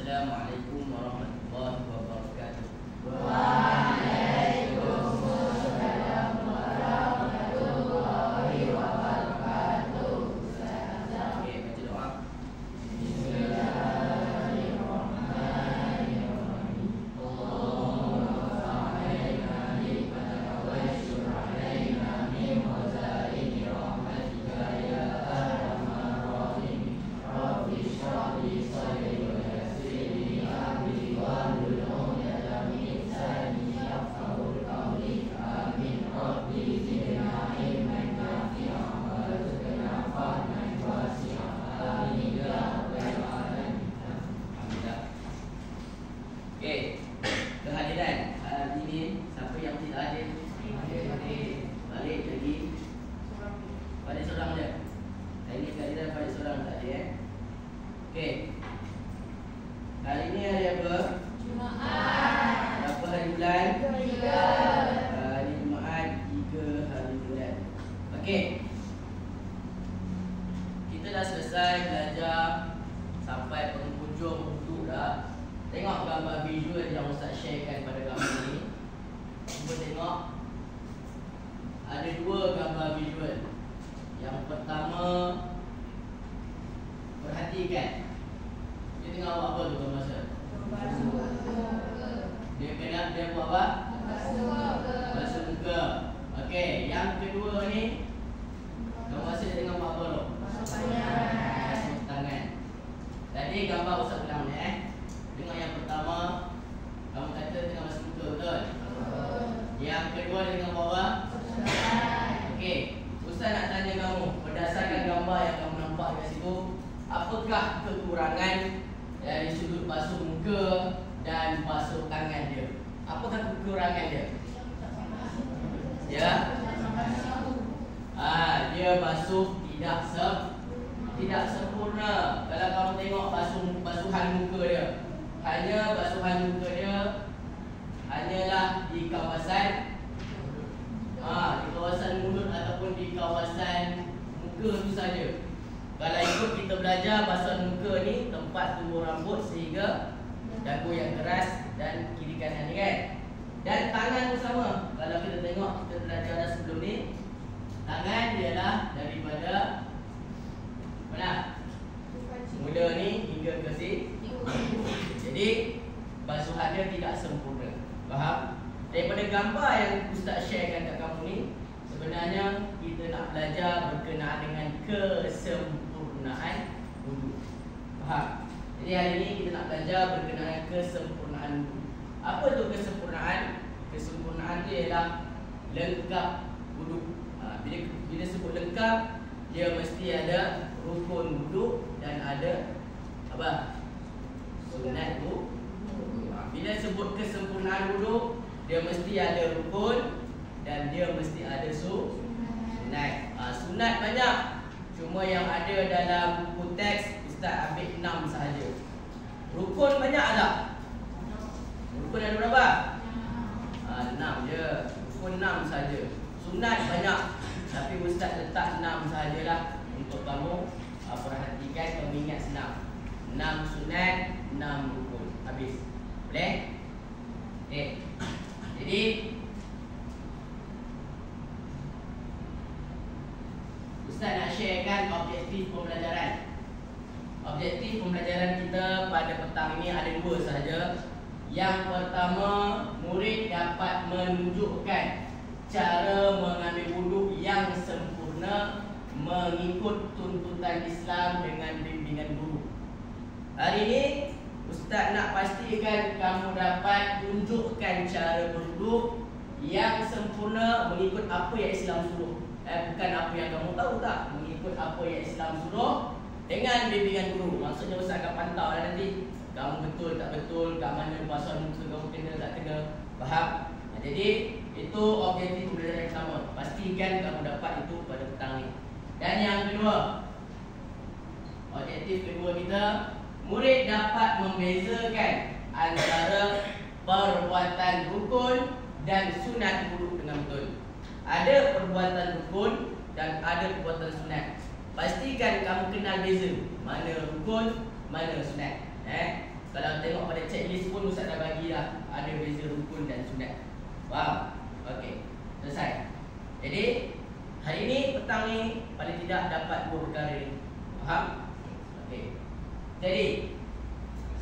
Assalamualaikum warahmatullahi wabarakatuh. Waalaikumsalam warahmatullahi wabarakatuh. Okey, baca doa. Bismillahirrahmanirrahim. Allahumma fa'alaina liman awaisyur alaina min wazaini rahmatika ya arhamar rahimin. Rabbi shrah li sadri wa yassir li amri wahlul 'uqdatam min lisani yafqahu qawli. Amin. Rabbi zidna ilman nafi'an warzuqna fahman wasi'an. Amin ya rabbal alamin. Alhamdulillah. Okey, kehadiran hari ini siapa yang tidak hadir? Balik lagi. Balik seorang je. Hari ini kehadiran balik seorang tak ada Okey. Hari ini hari apa? Jumaat. Berapa hari bulan? 3. Hari Jumaat 3 hari bulan. Okey. Kita dah selesai belajar sampai penghujung buku dah. Tengok gambar visual yang Ustaz sharekan pada kamu ni. Cuba tengok. Ada dua gambar visual. Yang pertama, perhatikan. Dia tengah buat apa tu tuan masa? Dia buat apa? Basuh muka. Okey, yang kedua ni kamu rasa dia tengah buat apa tu? Basuh tangan. Tadi gambar Ustaz ulang ni Tengok yang pertama, kamu kata tengah basuh muka, betul? Yang kedua dia tengah buat apa? Okey, Ustaz nak tanya kamu, berdasarkan gambar yang kamu nampak kat situ, apakah kekurangan dari sudut basuh muka dan basuh tangan dia? Apakah kekurangan dia? Ya? Dia basuh tidak sempurna. Kalau kamu tengok basuhan muka dia, hanya basuhan muka dia hanyalah di kawasan mulut ataupun di kawasan muka tu saja. Kalau ikut kita belajar basuhan muka ni tempat tumbuh rambut sehingga dagu yang keras dan kiri kanan ni kan. Dan tangan pun sama. Kalau kita tengok kita belajar dah sebelum ni, tangan ialah daripada mana? Mula ni hingga ke sini. Jadi basuhan dia tidak sempurna. Faham? Daripada gambar yang Ustaz sharekan kat kamu ni, sebenarnya kita nak belajar berkenaan dengan kesempurnaan wudu. Faham? Jadi hari ni kita nak belajar berkenaan kesempurnaan wudu. Apa tu kesempurnaan? Kesempurnaan tu ialah lengkap wudu. Bila sebut lengkap, dia mesti ada rukun wudu dan ada apa? Sunat wudu. Bila sebut kesempurnaan wudu, dia mesti ada rukun dan dia mesti ada sunat. Sunat banyak. Cuma yang ada dalam buku teks Ustaz ambil 6 sahaja. Rukun banyak tak? Rukun ada berapa? 6 je. Rukun 6 saja. Sunat banyak. Tapi Ustaz letak 6 sahajalah untuk kamu perhatikan, kamu ingat senang. 6 sunat, 6 rukun. Habis. Boleh? Okey. Jadi Ustaz nak sharekan objektif pembelajaran. Objektif pembelajaran kita pada petang ini ada 2 sahaja. Yang pertama, murid dapat menunjukkan cara mengambil wuduk yang sempurna mengikut tuntutan Islam dengan bimbingan guru. Hari ini Ustaz nak pastikan kamu dapat tunjukkan cara berwuduk yang sempurna mengikut apa yang Islam suruh. Bukan apa yang kamu tahu tak, mengikut apa yang Islam suruh dengan bimbingan guru. Maksudnya Ustaz akan pantau nanti kamu betul tak betul, kat mana basuhan muka kamu kena tak kena. Faham? Jadi itu objektif pembelajaran pertama. Pastikan kamu dapat itu pada petang ni. Dan yang kedua, objektif kedua kita, murid dapat membezakan antara perbuatan rukun dan sunat wudu dengan betul. Ada perbuatan rukun dan ada perbuatan sunat. Pastikan kamu kenal beza mana rukun, mana sunat. Kalau tengok pada checklist pun Ustaz dah bagi dah, ada beza rukun dan sunat. Faham? Okey, selesai. Jadi hari ini petang ni paling tidak dapat 2 perkara ni. Faham? Okey. Jadi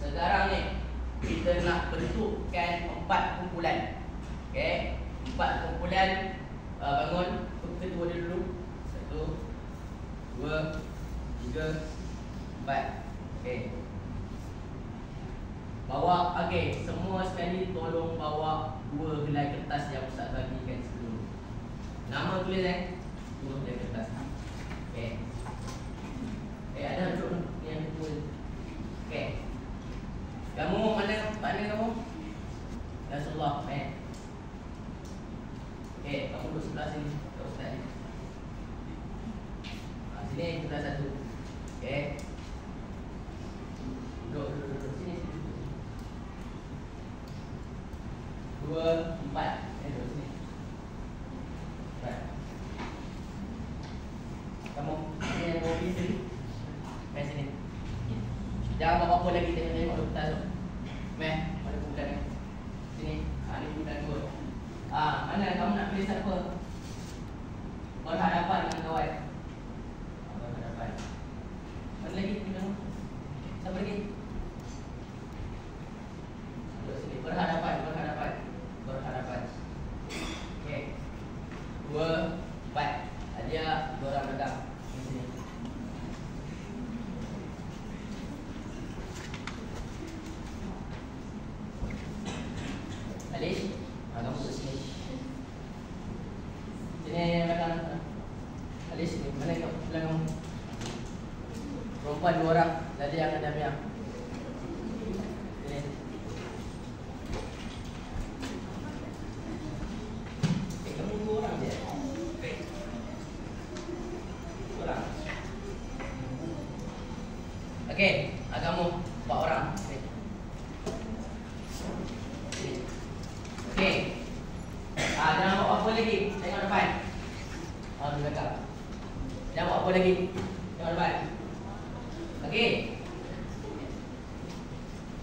sekarang ni kita nak bentukkan 4 kumpulan. Okey, 4 kumpulan. Bangun ketua dia dulu. 1 2 3 4. Okey. Bawa, okey, semua sekali tolong bawa 2 helai kertas yang Ustaz bagikan sebelum. Nama tulis 2 helai kertas. Okey. Ada duduk yang kedua. Okey. Kamu mana kamu? Rasulullah, Okey, kamu duduk sebelah sini, kat Ustaz ni. Sini sebelah 1. Okey. Duduk sini. 2 4. Duduk sini. Baik. Kamu ni yang mau pergi sini. Main sini. Jangan bawa apa lagi, tengok kertas tu. Meh, mana bukan ni? Sini. Ni bukan tu. Mana kamu nak tulis apa? Berhadapan dengan kawan. Berhadapan. Mana lagi kamu? Siapa lagi? Duduk sini. Berhadapan. Okey. 2 4. Dia 2 orang belakang. Di sini. Alish, kamu duduk sini. Sini belakang. Alish, ni mana kau belakang? Perempuan 2 orang. Jadi yang ada biar. Sini. Kamu 2 orang je. Okey, kamu 4 orang. Okey. Jangan bawa apa lagi. Tengok depan. Di belakang. Jangan bawa apa lagi. Tengok depan. Okey.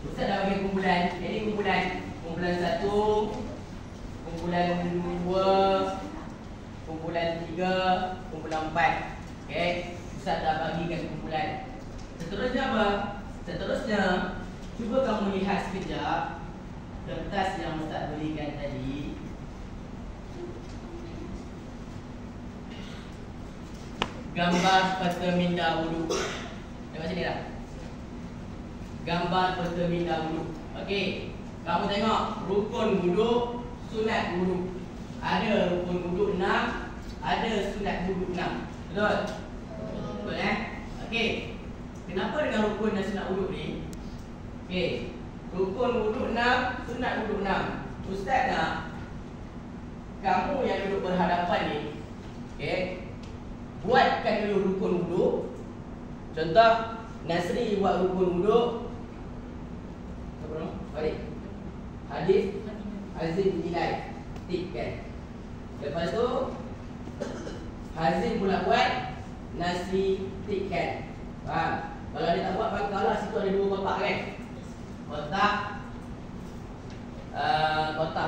Ustaz dah bagi kumpulan. Ini kumpulan. Kumpulan 1, kumpulan 2, kumpulan 3, kumpulan 4. Okey. Ustaz dah bagikan kumpulan. Seterusnya apa? Seterusnya, cuba kamu lihat sekejap kertas yang Ustaz berikan tadi. Gambar peta minda wudu. Tengok sini dah. Gambar peta minda wudu. Okey. Kamu tengok rukun wudu, sunat wudu. Ada rukun wudu 6, ada sunat wudu 6. Betul? Betul Okey. Kenapa dengan rukun dan sunat wudu ni? Okey. Rukun wudu 6, sunat wudu 6. Ustaz nak kamu yang duduk berhadapan ni, okey, buatkan dulu rukun wudu. Contoh, Nasri buat rukun wudu. Apa nama? Balik. Hadis Hazim nilai. Tikkan. Lepas tu Hazim pula buat, Nasri tikkan. Faham? Kalau dia tak buat, kalau situ ada 2 kotak kan? Kotak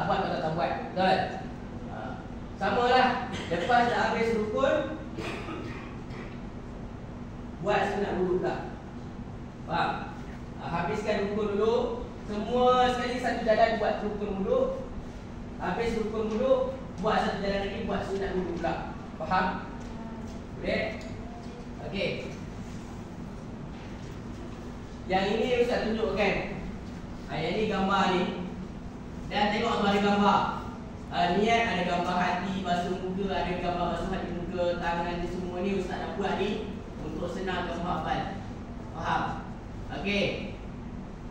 buat, kotak tak buat. Betul? Sama lah. Lepas dah habis rukun, buat sunat wudu pula. Faham? Habiskan rukun dulu. Semua sekali satu jalan buat rukun wudu. Habis rukun wudu, buat satu jalan lagi, buat sunat wudu pula. Faham? Boleh? Okey. Yang ini Ustaz tunjukkan. Yang ini gambar ni. Dan tengok tu ada gambar. Niat ada gambar hati, basuh muka, ada gambar basuh hati muka, tangan ni, semua ni Ustaz dah buat ni untuk senang kamu hafal. Faham? Okey.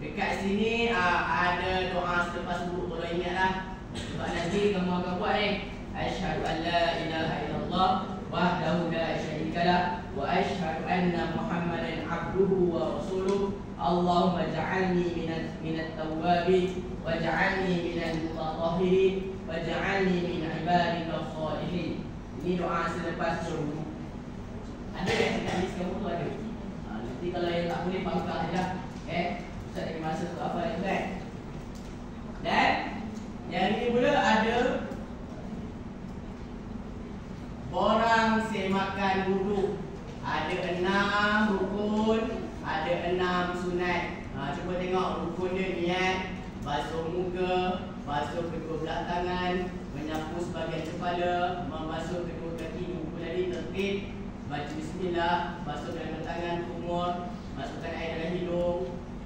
Dekat sini ada doa selepas wudu, tolong ingatlah. Sebab nanti kamu akan buat ni. Asyhadu an la ilaha illallah wahdahu la syarika lah wa asyhadu anna Muhammadan abduhu wa rasuluh. Allahumma ja'alni minat tawwabin waj'alni minal mutatahhirin waj'alni min ibadika shalihin. Ini doa selepas wudu. Ada yang dekat list kamu tu ada. Nanti kalau yang tak boleh pangkal je lah. Ustaz terima masa untuk hafal itu kan. Dan yang ini pula ada orang semakan wudu. Ada 6 rukun, ada 6 sunat. Cuba tengok rukun dia niat, basuh muka, basuh kedua belah tangan, menyapu sebahagian kepala, membasuh kedua kaki, buku tadi tertib, baca bismillah, basuh dengan tangan, kumur, masukkan air dalam hidung,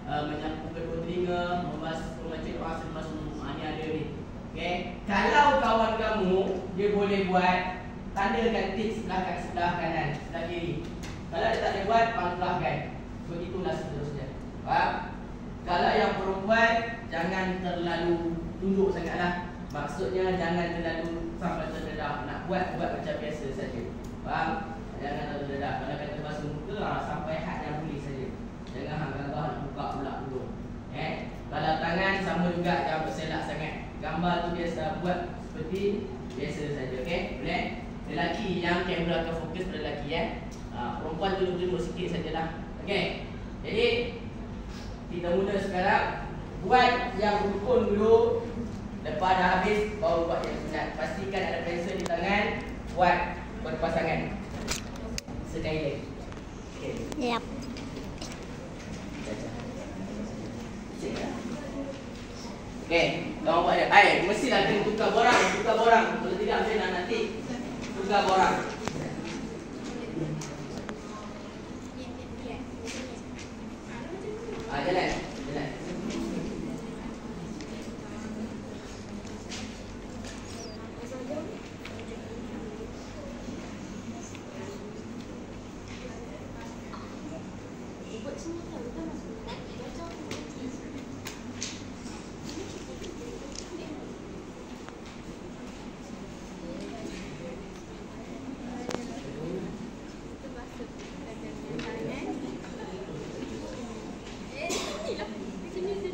menyapu kedua telinga, membaca doa selepas wudu. Ini ada ni. Okey, kalau kawan kamu dia boleh buat, tandakan tik sebelah kanan, sebelah kiri. Kalau dia tak boleh buat, pangkalkan. Begitulah seterusnya. Faham? Kalau yang perempuan, jangan terlalu tunduk sangatlah. Maksudnya jangan terlalu sampai terdedah. Nak buat macam biasa saja. Faham? Jangan terlalu terdedah. Kalau kata basuh muka, sampai had yang boleh saja. Jangan hang-hang nak buka pula dulu. Kalau tangan sama juga, jangan berselak sangat. Gambar tu biasa buat seperti biasa saja. Okey? Boleh? Lelaki yang kamera akan fokus pada lelaki perempuan duduk sikit sajalah. Okey. Jadi kita mula sekarang buat yang rukun dulu. Lepas dah habis baru buat yang sunat. Pastikan ada pensel di tangan, buat berpasangan. Sekali lagi. Okey. Yap. Okey, kamu buat dia. Mestilah kena tukar borang. Kalau tidak macam mana nanti tukar borang. Jalan.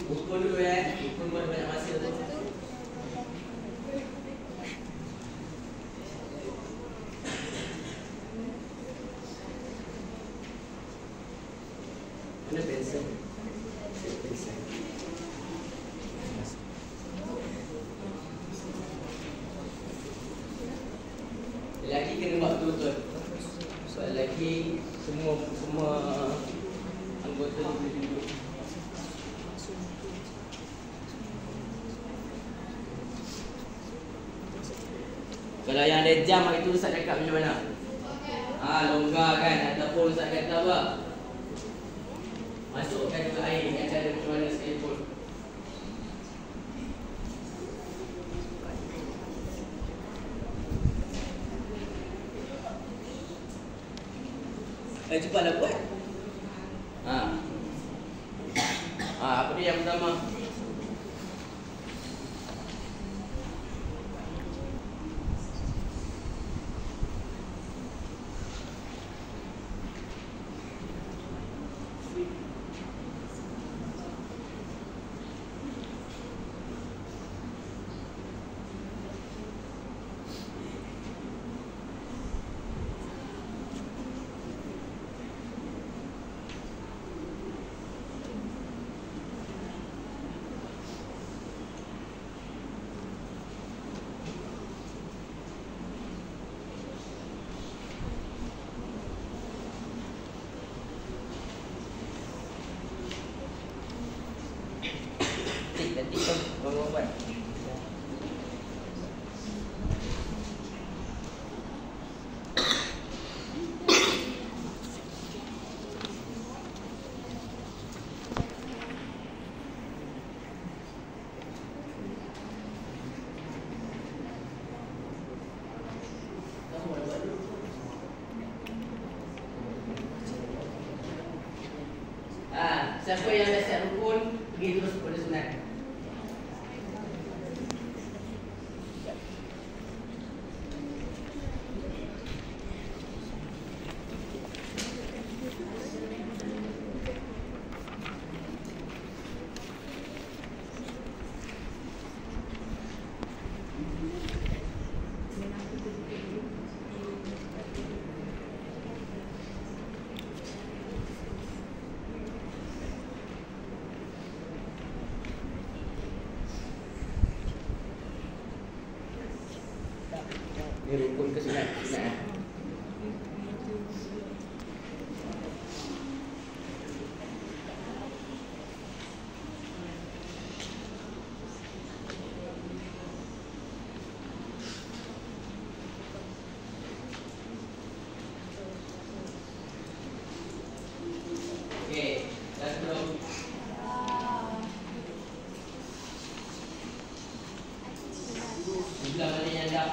Ukur dulu ukur buat banyak masa tu. Mana pensel? Pensel. Lelaki kena buat betul-betul. Sebab lelaki semua anggota boleh duduk. Kalau yang ada jam itu Ustaz cakap macam mana? Longgar kan? Ataupun Ustaz kata apa? Masukkan juga air dengan cara macam mana sekalipun. Cepatlah buat. Apa dia yang pertama? Buat. Siapa yang dah siap rukun, pergi terus kepada sunat. rukun ke sunat? Sunat. Okey, dah sebelum sebelah mana yang dah?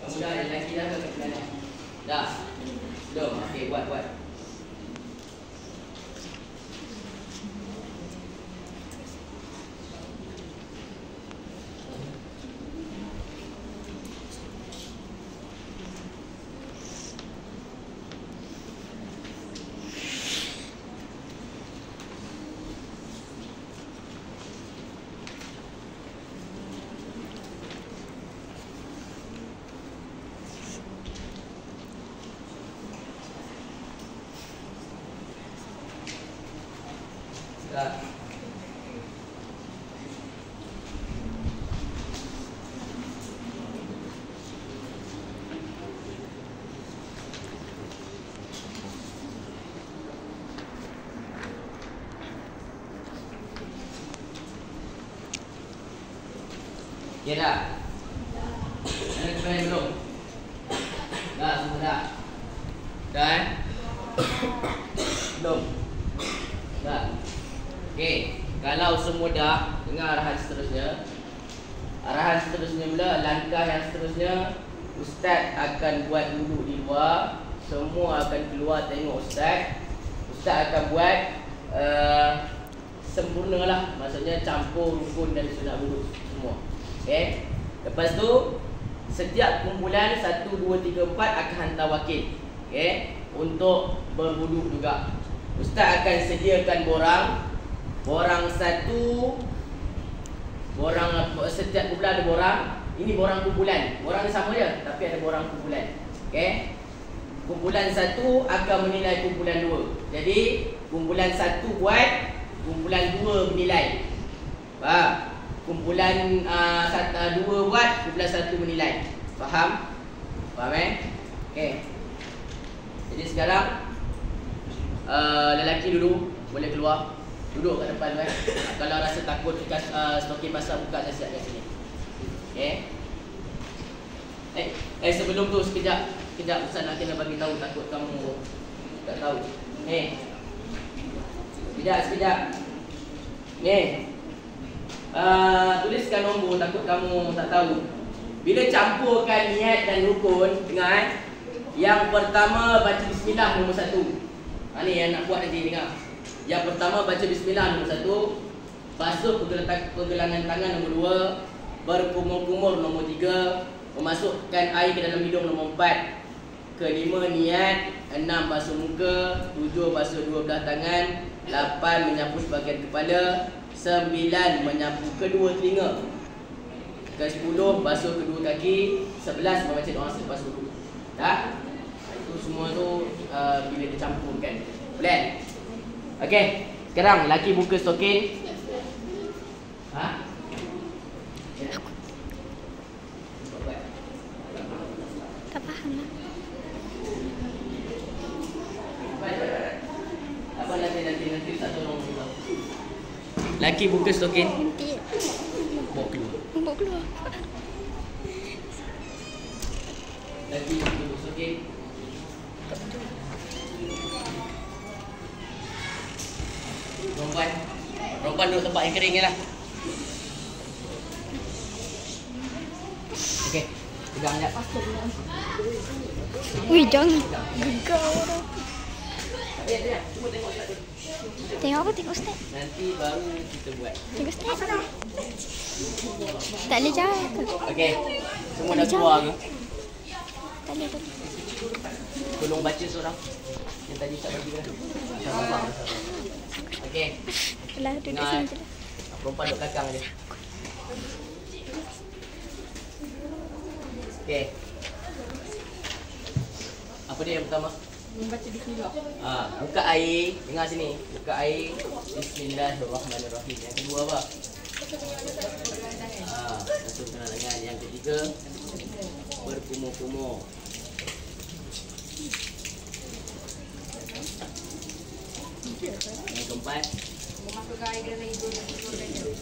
Kamu dah yang lelaki dah ke sebelah ni? Dah? Belum? Okey, buat. Dah. Ya dah. Ada kembali belum? Dah, semua dah. Dah eh? Belum? Dah. Okey, kalau semua dah, dengar arahan seterusnya. Arahan seterusnya pula, langkah yang seterusnya, Ustaz akan buat duduk di luar. Semua akan keluar tengok Ustaz. Ustaz akan buat sempurna lah. Maksudnya campur rukun dan sunat wudu semua. Okey. Lepas tu setiap kumpulan 1, 2, 3, 4 akan hantar wakil. Okey. Untuk berwuduk juga. Ustaz akan sediakan borang satu. Borang setiap kumpulan ada borang. Ini borang kumpulan. Borang ni sama je, tapi ada borang kumpulan. Okey. Kumpulan 1 akan menilai kumpulan 2. Jadi kumpulan 1 buat, kumpulan 2 menilai. Faham? Kumpulan 2 buat, kumpulan 1 menilai. Faham? Faham Okey. Jadi sekarang lelaki dulu boleh keluar. Duduk kat depan Kalau rasa takut stokin basah, buka nasihat kat sini. Okey. Sebelum tu sekejap Ustaz nak kena bagi tahu, takut kamu tak tahu. Sekejap. Tuliskan nombor, takut kamu tak tahu. Bila campurkan niat dan rukun, dengar yang pertama baca bismillah nombor 1. Ni yang nak buat nanti, dengar. Yang pertama baca bismillah nombor 1. Basuh pergelangan tangan nombor 2. Berkumur-kumur nombor 3. Memasukkan air ke dalam hidung nombor 4. Kelima niat. 6 basuh muka. 7 basuh dua belah tangan. 8 menyapu sebahagian kepala. 9 menyapu kedua telinga. Ke-10 basuh kedua kaki. 11 membaca doa selepas wudu. Dah? Itu semua tu bila dicampurkan. Boleh? Okey, sekarang lelaki buka stokin. Ha? Tak faham lah. Apa nanti tak tolong kita. Lelaki buka stokin. Nanti Bawa keluar. bawa keluar. Lelaki buka stokin. Perempuan duduk tempat yang kering je lah. Okey, pegang sekejap. Ui, jangan gegar orang. Cuma tengok Ustaz dulu. Tengok apa? Tengok Ustaz. Nanti baru kita buat. Tengok Ustaz. Tak boleh jalan ke? Okey, semua dah keluar ke? Tak boleh. Tolong baca seorang yang tadi Ustaz bagi dah. Sabar. Okey. Lah, duduk sini je lah. Perempuan duduk belakang je. Okey. Apa dia yang pertama? Membaca bismillah. Buka air. Dengar sini. Buka air. Bismillahirrahmanirrahim. Yang kedua apa? Basuh tangan. Yang ketiga ketiga, berkumur-kumur. Yang keempat, Memasukkan air dalam hidung dan keluarkan dia.